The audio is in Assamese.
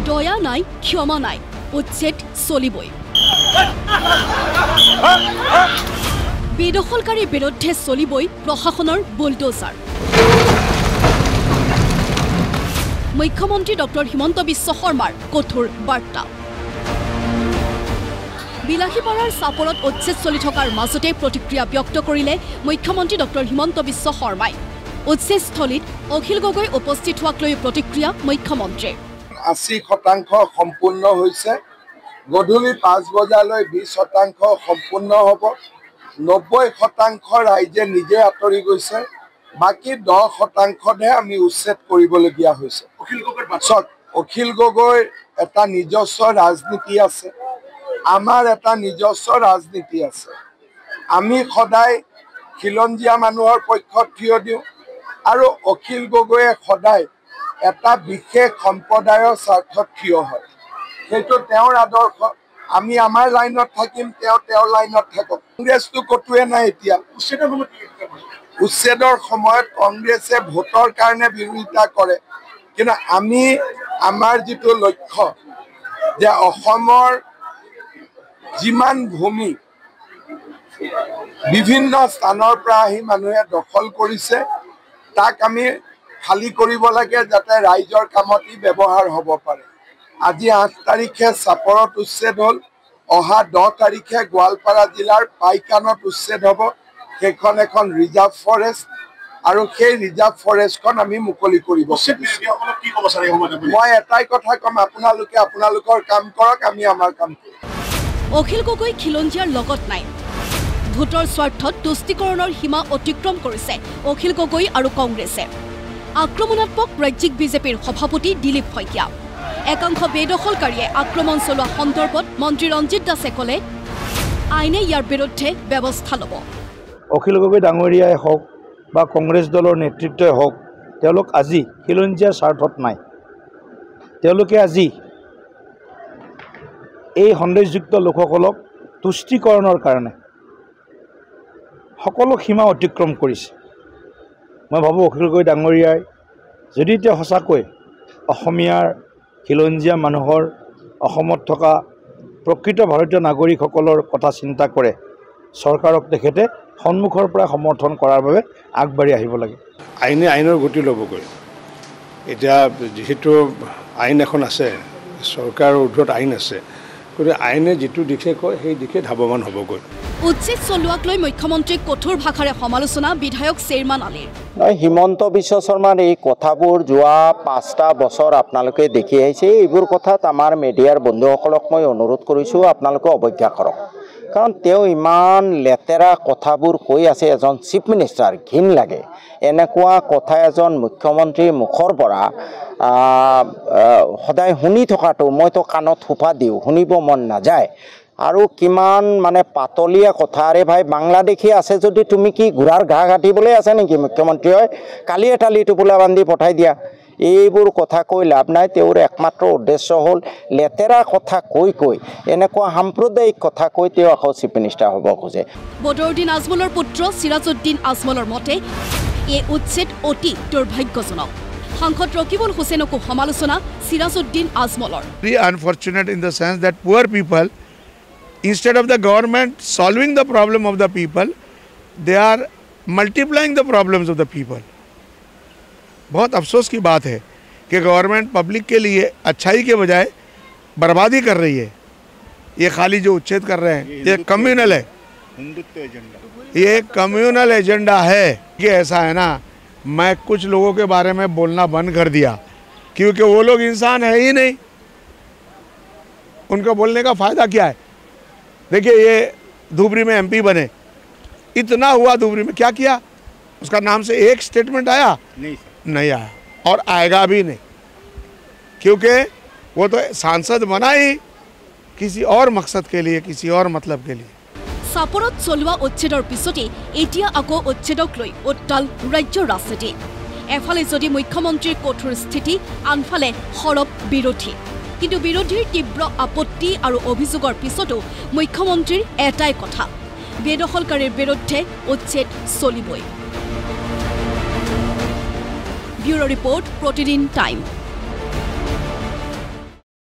দয়া নাই ক্ষমা নাই উচ্ছেদ চলিবই বেদখলকাৰীৰ বিৰুদ্ধে চলিবই প্ৰশাসনৰ বুলডোজাৰ মুখ্যমন্ত্ৰী ডক্টৰ হিমন্ত বিশ্ব শৰ্মাৰ কঠোৰ বাৰ্তা বিলাসীপাৰাৰ চাপৰত উচ্ছেদ চলি থকাৰ মাজতে প্ৰতিক্ৰিয়া ব্যক্ত কৰিলে মুখ্যমন্ত্ৰী ডক্টৰ হিমন্ত বিশ্ব শৰ্মাই উচ্ছেদস্থলীত অখিল গগৈ উপস্থিত হোৱাক লৈ প্ৰতিক্ৰিয়া মুখ্যমন্ত্ৰীৰ 80% সম্পূৰ্ণ হৈছে গধূলি 5 বজালৈ 20% সম্পূৰ্ণ হ'ব 90% ৰাইজে নিজে আঁতৰি গৈছে বাকি 10%হে আমি উচ্ছেদ কৰিবলগীয়া হৈছে অখিল গগৈৰ এটা নিজস্ব ৰাজনীতি আছে আমাৰ এটা নিজস্ব ৰাজনীতি আছে আমি সদায় খিলঞ্জীয়া মানুহৰ পক্ষত থিয় দিওঁ আৰু অখিল গগৈয়ে সদায় এটা বিশেষ সম্প্ৰদায়ৰ স্বাৰ্থত থিয় হয় সেইটো তেওঁৰ আদৰ্শ আমি আমাৰ লাইনত থাকিম তেওঁৰ লাইনত থাকক কংগ্ৰেছটো কটোৱে নাই এতিয়া উচ্ছেদৰ সময়ত কংগ্ৰেছে ভোটৰ কাৰণে বিৰোধিতা কৰে কিন্তু আমি আমাৰ যিটো লক্ষ্য যে অসমৰ যিমান ভূমি বিভিন্ন স্থানৰ পৰা আহি মানুহে দখল কৰিছে তাক আমি খালি কৰিব লাগে যাতে ৰাইজৰ কামত ব্যৱহাৰ হ'ব পাৰে আজি 8 তাৰিখে চাপৰত উচ্ছেদ হ'ল অহা 10 তাৰিখে গোৱালপাৰা জিলাৰ পাইকানত উচ্ছেদ হ'ব সেইখন এখন ৰিজাৰ্ভ ফৰেষ্ট আৰু সেই ৰিজাৰ্ভ ফৰেষ্টখন আমি মুকলি কৰিব মই এটাই কথা কম আপোনালোকে আপোনালোকৰ কাম কৰক আমি আমাৰ কাম কৰিম অখিল গগৈ খিলঞ্জীয়াৰ লগত নাই ভোটৰ স্বাৰ্থত তুষ্টিকৰণৰ সীমা অতিক্ৰম কৰিছে অখিল গগৈ আৰু কংগ্ৰেছে আক্ৰমণাত্মক ৰাজ্যিক বিজেপিৰ সভাপতি দিলীপ শইকীয়া একাংশ বেদখলকাৰীয়ে আক্ৰমণ চলোৱা সন্দৰ্ভত মন্ত্ৰী ৰঞ্জিত দাসে ক'লে আইনে ইয়াৰ বিৰুদ্ধে ব্যৱস্থা ল'ব অখিল গগৈ ডাঙৰীয়াই হওক বা কংগ্ৰেছ দলৰ নেতৃত্বই হওক তেওঁলোক আজি খিলঞ্জীয়াৰ স্বাৰ্থত নাই তেওঁলোকে আজি এই সন্দেহযুক্ত লোকসকলক তুষ্টিকৰণৰ কাৰণে সকলো সীমা অতিক্ৰম কৰিছে মই ভাবোঁ অখিল গগৈ ডাঙৰীয়াই যদি তেওঁ সঁচাকৈ অসমীয়াৰ খিলঞ্জীয়া মানুহৰ অসমত থকা প্ৰকৃত ভাৰতীয় নাগৰিকসকলৰ কথা চিন্তা কৰে চৰকাৰক তেখেতে সন্মুখৰ পৰা সমৰ্থন কৰাৰ বাবে আগবাঢ়ি আহিব লাগে আইনে আইনৰ গতি ল'বগৈ এতিয়া যিহেতু আইন এখন আছে চৰকাৰৰ ঊৰ্ধত আইন আছে গতিকে আইনে যিটো দিশে কয় সেই দিশে ধাৱমান হ'বগৈ উচ্ছেদ চলোৱাক লৈ মুখ্যমন্ত্ৰীক কঠোৰ ভাষাৰে সমালোচনা বিধায়ক চেয়াৰমান আলীৰ হিমন্ত বিশ্ব শৰ্মাৰ এই কথাবোৰ যোৱা 5টা বছৰ আপোনালোকে দেখি আহিছে এইবোৰ কথাত আমাৰ মিডিয়াৰ বন্ধুসকলক মই অনুৰোধ কৰিছোঁ আপোনালোকে অৱজ্ঞা কৰক কাৰণ তেওঁ ইমান লেতেৰা কথাবোৰ কৈ আছে এজন চিফ মিনিষ্টাৰ ঘিন লাগে এনেকুৱা কথা এজন মুখ্যমন্ত্ৰীৰ মুখৰ পৰা সদায় শুনি থকাটো মইতো কাণত সোপা দিওঁ শুনিব মন নাযায় আৰু কিমান মানে পাতলীয়া কথা আৰে ভাই বাংলাদেশী আছে যদি তুমি কি ঘোঁৰাৰ ঘাঁহ কাটিবলৈ আছে নেকি মুখ্যমন্ত্ৰী হয় কালি এটা টোপোলা বান্ধি পঠাই দিয়া এইবোৰ কথা কৈ লাভ নাই তেওঁৰ একমাত্ৰ উদ্দেশ্য হ'ল লেতেৰা কথা কৈ এনেকুৱা সাম্প্ৰদায়িক কথা কৈ তেওঁ আকৌ চিফ মিনিষ্টাৰ হ'ব খোজে বদৰুদ্দিন আজমলৰ পুত্ৰ সিৰাজউদ্দিন আজমলৰ মতে এই উচ্ছেদ অতি দুৰ্ভাগ্যজনক সাংসদ ৰকিবুল হুছেইনকো সমালোচনা সিৰাজউদ্দিন আজমলৰ Very unfortunate in the sense that poor people instead of the government solving the problem of the people they are multiplying the problems of the people बहुत अफसोस की बात है कि गवर्नमेंट पब्लिक के लिए अच्छाई के बजाय बर्बादी कर रही है ये खाली जो उच्छेद कर रहे हैं ये कम्युनल है हिंदुत्व एजेंडा ये कम्युनल एजेंडा है कि ऐसा है ना मैं कुछ लोगों के बारे में बोलना बंद कर दिया क्योंकि वो लोग इंसान है ही नहीं उनका बोलने का फ़ायदा क्या है देखिए ये धुबरी में एमपी बने इतना हुआ धुबरी में क्या किया उसका नाम से एक स्टेटमेंट आया नहीं आया और आएगा भी नहीं क्योंकि वो तो सांसद बना ही किसी और मकसद के लिए किसी और मतलब के लिए চাপৰত চলোৱা উচ্ছেদৰ পিছতে এতিয়া আকৌ উচ্ছেদক লৈ উত্তাল ৰাজ্যৰ ৰাজনীতি এফালে যদি মুখ্যমন্ত্ৰীৰ কঠোৰ স্থিতি আনফালে সৰব বিৰোধী কিন্তু বিৰোধীৰ তীব্ৰ আপত্তি আৰু অভিযোগৰ পিছতো মুখ্যমন্ত্ৰীৰ এটাই কথা বেদখলকাৰীৰ বিৰুদ্ধে উচ্ছেদ চলিবই ব্যুৰো ৰিপৰ্ট প্ৰতিদিন টাইম